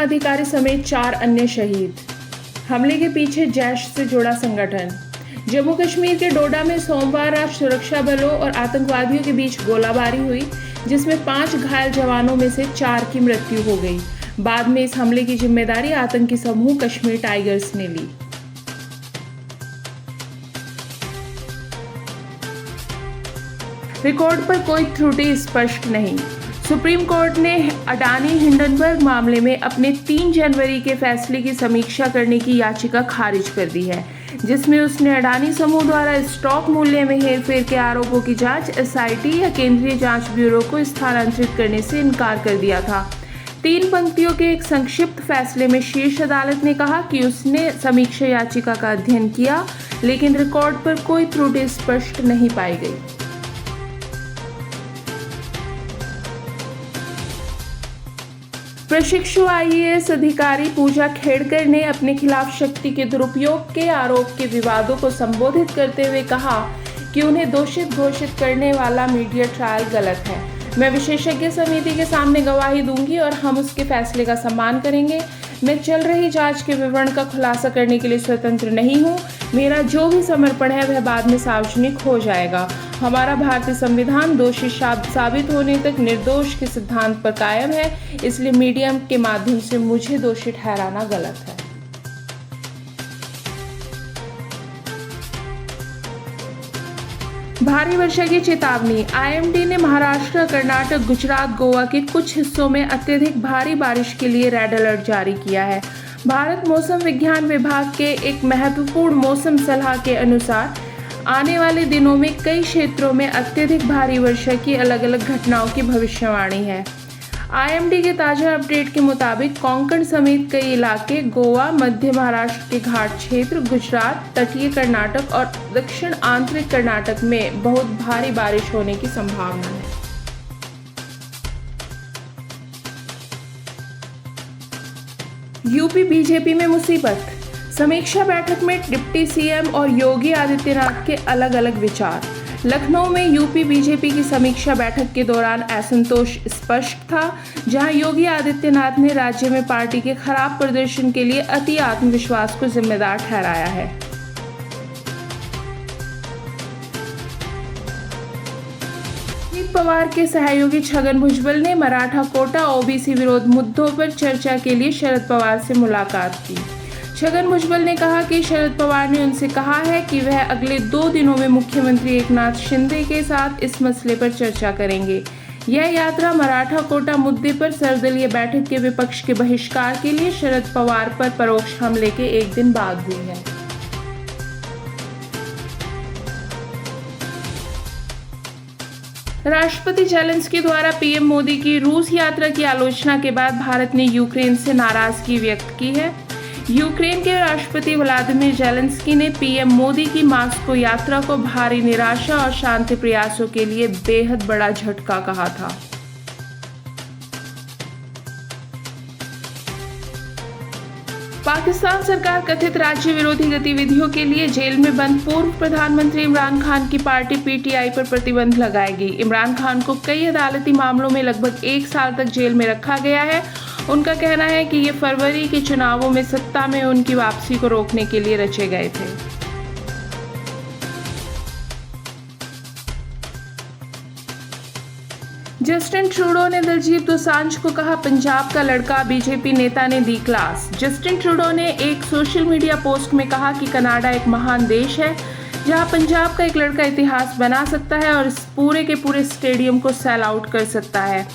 अधिकारी समेत 4 अन्य शहीद। हमले के पीछे जैश से जुड़ा संगठन। जम्मू कश्मीर के डोडा में सोमवार रात सुरक्षा बलों और आतंकवादियों के बीच गोलाबारी हुई, जिसमें 5 घायल जवानों में से 4 की मृत्यु हो गई। बाद में इस हमले की जिम्मेदारी आतंकी समूह कश्मीर टाइगर्स ने ली। रिकॉर्ड पर कोई त्रुटि स्पष्ट नहीं। सुप्रीम कोर्ट ने अडानी हिंडनबर्ग मामले में अपने 3 जनवरी के फैसले की समीक्षा करने की याचिका खारिज कर दी है, जिसमें उसने अडानी समूह द्वारा स्टॉक मूल्य में हेरफेर के आरोपों की जांच एसआईटी या केंद्रीय जांच ब्यूरो को स्थानांतरित करने से इनकार कर दिया था। 3 पंक्तियों के एक संक्षिप्त फैसले में शीर्ष अदालत ने कहा कि उसने समीक्षा याचिका का अध्ययन किया, लेकिन रिकॉर्ड पर कोई त्रुटि स्पष्ट नहीं पाई गई। प्रशिक्षु आईएएस अधिकारी पूजा खेड़कर ने अपने खिलाफ शक्ति के दुरुपयोग के आरोप के विवादों को संबोधित करते हुए कहा कि उन्हें दोषित घोषित करने वाला मीडिया ट्रायल गलत है। मैं विशेषज्ञ समिति के सामने गवाही दूंगी और हम उसके फैसले का सम्मान करेंगे। मैं चल रही जांच के विवरण का खुलासा करने के लिए स्वतंत्र नहीं हूं। मेरा जो भी समर्पण है वह बाद में सार्वजनिक हो जाएगा। हमारा भारतीय संविधान दोषी साबित होने तक निर्दोष के सिद्धांत पर कायम है, इसलिए मीडिया के माध्यम से मुझे दोषी ठहराना गलत है। भारी वर्षा की चेतावनी। आईएमडी ने महाराष्ट्र, कर्नाटक, गुजरात, गोवा के कुछ हिस्सों में अत्यधिक भारी बारिश के लिए रेड अलर्ट जारी किया है। भारत मौसम विज्ञान विभाग के एक महत्वपूर्ण मौसम सलाह के अनुसार आने वाले दिनों में कई क्षेत्रों में अत्यधिक भारी वर्षा की अलग अलग घटनाओं की भविष्यवाणी है। आईएमडी के ताजा अपडेट के मुताबिक कोंकण समेत कई इलाके, गोवा, मध्य महाराष्ट्र के घाट क्षेत्र, गुजरात, तटीय कर्नाटक और दक्षिण आंतरिक कर्नाटक में बहुत भारी बारिश होने की संभावना है। यूपी बीजेपी में मुसीबत। समीक्षा बैठक में डिप्टी सीएम और योगी आदित्यनाथ के अलग अलग विचार। लखनऊ में यूपी बीजेपी की समीक्षा बैठक के दौरान असंतोष स्पष्ट था, जहां योगी आदित्यनाथ ने राज्य में पार्टी के खराब प्रदर्शन के लिए अति आत्मविश्वास को जिम्मेदार ठहराया है। अजित पवार के सहयोगी छगन भुजबल ने मराठा कोटा ओबीसी विरोध मुद्दों पर चर्चा के लिए शरद पवार से मुलाकात की। छगन भुजबल ने कहा कि शरद पवार ने उनसे कहा है कि वह अगले 2 दिनों में मुख्यमंत्री एकनाथ शिंदे के साथ इस मसले पर चर्चा करेंगे। यह यात्रा मराठा कोटा मुद्दे पर सर्वदलीय बैठक के विपक्ष के बहिष्कार के लिए शरद पवार पर परोक्ष हमले के एक दिन बाद हुई है। राष्ट्रपति जेलेंस्की द्वारा पीएम मोदी की रूस यात्रा की आलोचना के बाद भारत ने यूक्रेन से नाराजगी व्यक्त की है। यूक्रेन के राष्ट्रपति व्लादिमीर जेलेंस्की ने पीएम मोदी की मास्को यात्रा को भारी निराशा और शांति प्रयासों के लिए बेहद बड़ा झटका कहा था। पाकिस्तान सरकार कथित राज्य विरोधी गतिविधियों के लिए जेल में बंद पूर्व प्रधानमंत्री इमरान खान की पार्टी पीटीआई पर प्रतिबंध लगाएगी। इमरान खान को कई अदालती मामलों में लगभग 1 साल तक जेल में रखा गया है। उनका कहना है कि ये फरवरी के चुनावों में सत्ता में उनकी वापसी को रोकने के लिए रचे गए थे। जस्टिन ट्रूडो ने दिलजीत दोसांझ को कहा, पंजाब का लड़का, बीजेपी नेता ने दी क्लास। जस्टिन ट्रूडो ने एक सोशल मीडिया पोस्ट में कहा कि कनाडा एक महान देश है, जहां पंजाब का एक लड़का इतिहास बना सकता है और इस पूरे के पूरे स्टेडियम को सेल आउट कर सकता है।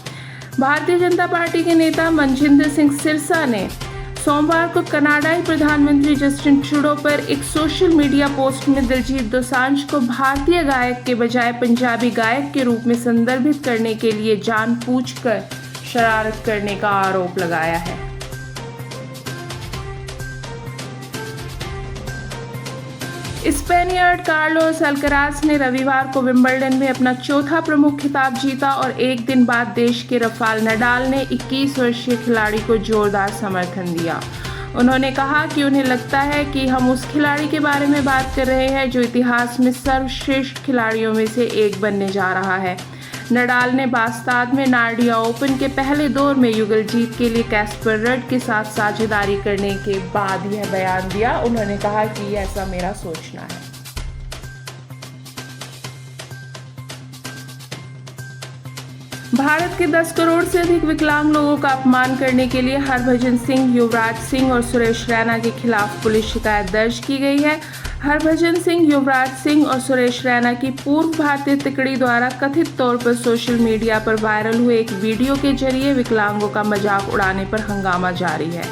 भारतीय जनता पार्टी के नेता मनजिंदर सिंह सिरसा ने सोमवार को कनाडाई प्रधानमंत्री जस्टिन ट्रूडो पर एक सोशल मीडिया पोस्ट में दिलजीत दोसांझ को भारतीय गायक के बजाय पंजाबी गायक के रूप में संदर्भित करने के लिए जानबूझकर शरारत करने का आरोप लगाया है। स्पेनियर्ड कार्लोस अल्कराज ने रविवार को विंबलडन में अपना चौथा प्रमुख खिताब जीता और एक दिन बाद देश के राफेल नडाल ने 21 वर्षीय खिलाड़ी को जोरदार समर्थन दिया। उन्होंने कहा कि उन्हें लगता है कि हम उस खिलाड़ी के बारे में बात कर रहे हैं जो इतिहास में सर्वश्रेष्ठ खिलाड़ियों में से एक बनने जा रहा है। नडाल ने बास्ताद में नार्डिया ओपन के पहले दौर में युगल जीत के लिए कैस्पर रड के साथ साझेदारी करने के बाद यह बयान दिया। उन्होंने कहा कि ऐसा मेरा सोचना है। भारत के 10 करोड़ से अधिक विकलांग लोगों का अपमान करने के लिए हरभजन सिंह, युवराज सिंह और सुरेश रैना के खिलाफ पुलिस शिकायत दर्ज की गई है। हरभजन सिंह, युवराज सिंह और सुरेश रैना की पूर्व भारतीय तिकड़ी द्वारा कथित तौर पर सोशल मीडिया पर वायरल हुए एक वीडियो के जरिए विकलांगों का मजाक उड़ाने पर हंगामा जारी है।